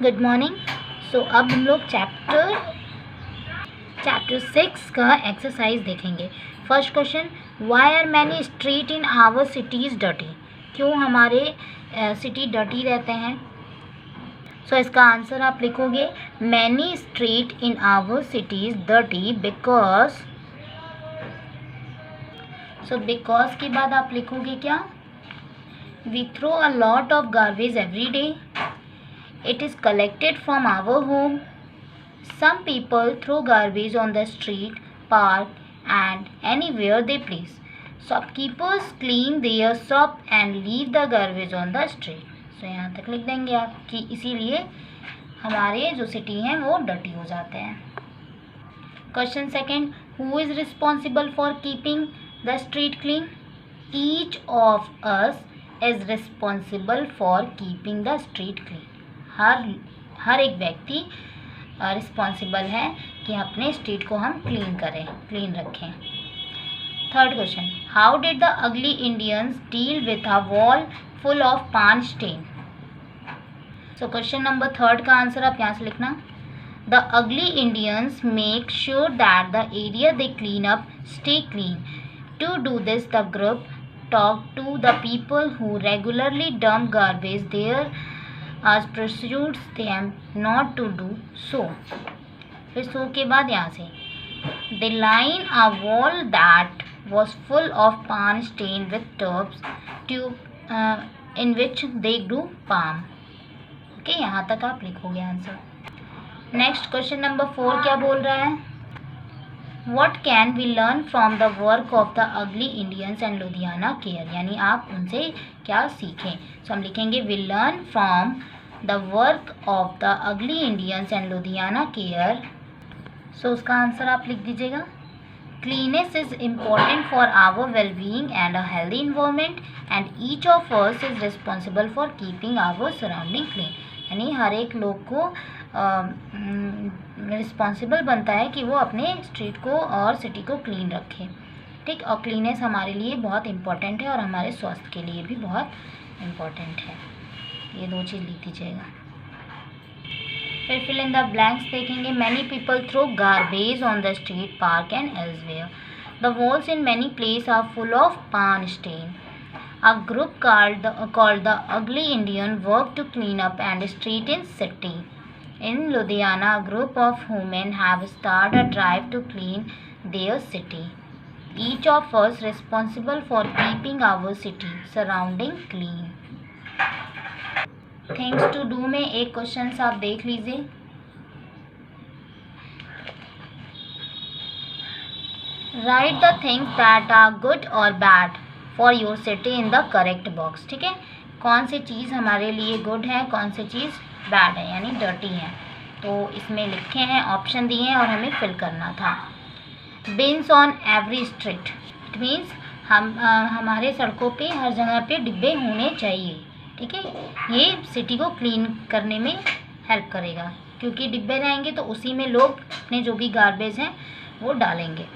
Good morning. सो अब हम लोग चैप्टर 6 का एक्सरसाइज देखेंगे। First question, why are many street in our cities dirty? क्यों हमारे सिटी डर्टी रहते हैं? सो इसका आंसर आप लिखोगे many street in our cities dirty because. So because के बाद आप लिखोगे क्या? We throw a lot of garbage every day. It is collected from our home. Some people throw garbage on the street, park, and anywhere they please. Shopkeepers clean their shop and leave the garbage on the street. So यहाँ तक लिख देंगे आप कि इसीलिए हमारे जो city हैं वो डर्टी हो जाते हैं। Question second, who is responsible for keeping the street clean? Each of us is responsible for keeping the street clean. हर एक व्यक्ति रिस्पॉन्सिबल है कि अपने स्ट्रीट को हम क्लीन रखें। Third question, how did the ugly Indians deal with a wall full of paan stain? So question number third का answer आप यहाँ से लिखना, the ugly Indians make sure that the area they clean up stay clean. To do this the group talk to the people who regularly dump garbage there as pursues them not to do so. फिर so के बाद यहाँ से they line a wall that was full of pan stained with tubs in which they grew palm. Okay, यहाँ तक आप लिखोगे answer. Next question number 4 क्या बोल रहा है? What can we learn from the work of the ugly Indians and Ludhiana care? यानी आप उनसे क्या सीखें? तो हम लिखेंगे we learn from the work of the ugly Indians and Ludhiana care. So उसका आंसर आप लिख दीजिएगा, cleanliness is important for our well-being and a healthy environment and each of us is responsible for keeping our surrounding clean. यानी हर एक लोग को responsible बनता है कि वो अपने स्ट्रीट को और सिटी को क्लीन रखें। ठीक, और क्लीननेस हमारे लिए बहुत इम्पॉर्टेंट है और हमारे स्वास्थ्य के लिए भी बहुत इम्पॉर्टेंट है। ये दो चीज़ लिख दीजिएगा। फिर फिल इन द ब्लैंक्स देखेंगे, many people throw garbage on the street, park and elsewhere. The walls in many place are full of paan stain. A group called the Ugly Indian worked to clean up and street in city. In Ludhiana, a group of women have started a drive to clean their city. Each of us responsible for keeping our city surrounding clean. Things to do में एक question आप देख लीजिए। Write the things that are good or bad for your city in the correct box. ठीक है, कौन सी चीज़ हमारे लिए गुड है, कौन सी चीज़ बैड है यानी डर्टी है, तो इसमें लिखे हैं, ऑप्शन दिए हैं और हमें फिल करना था। Beans on every street, it means हमारे सड़कों पे हर जगह पे डिब्बे होने चाहिए। ठीक है, ये सिटी को क्लीन करने में हेल्प करेगा क्योंकि डिब्बे रहेंगे तो उसी में लोग अपने जो भी गार्बेज हैं वो डालेंगे।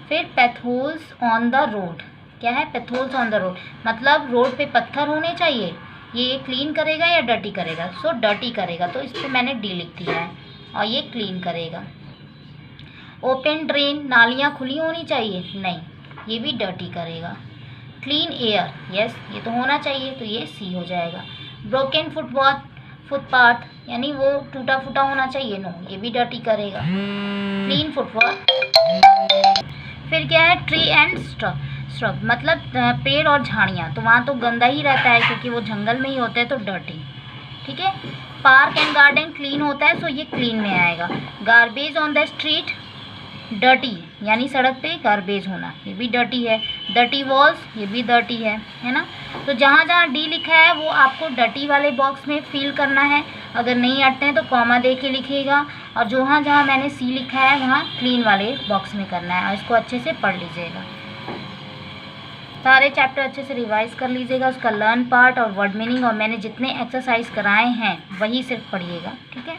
फिर पैथोल्स ऑन द रोड, क्या है पैथोल्स ऑन द रोड? मतलब रोड पे पत्थर होने चाहिए। ये क्लीन करेगा या डर्टी करेगा? सो डर्टी करेगा, तो इस पर मैंने डी लिख दिया है और ये क्लीन करेगा। ओपन ड्रेन, नालियाँ खुली होनी चाहिए? नहीं, ये भी डर्टी करेगा। क्लीन एयर, यस ये तो होना चाहिए, तो ये सी हो जाएगा। ब्रोकन फुटपाथ यानी वो टूटा फूटा होना चाहिए? नो, ये भी डर्टी करेगा। Clean footpath. फिर क्या है? ट्री एंड स्ट्रब, मतलब पेड़ और झाड़ियाँ, तो वहाँ तो गंदा ही रहता है क्योंकि वो जंगल में ही होते हैं, तो डर्टी। ठीक है, पार्क एंड गार्डन क्लीन होता है, सो ये क्लीन में आएगा। Garbage on the street, dirty यानी सड़क पे गार्बेज होना, ये भी डर्टी है। डर्टी वॉल्स, ये भी डर्टी है ना। तो जहाँ जहाँ डी लिखा है वो आपको डर्टी वाले बॉक्स में फिल करना है। अगर नहीं आते हैं तो कॉमा दे के लिखिएगा, और जहाँ जहाँ मैंने सी लिखा है वहाँ क्लीन वाले बॉक्स में करना है, और इसको अच्छे से पढ़ लीजिएगा। सारे चैप्टर अच्छे से रिवाइज कर लीजिएगा, उसका लर्न पार्ट और वर्ड मीनिंग, और मैंने जितने एक्सरसाइज कराए हैं वही सिर्फ पढ़िएगा। ठीक है।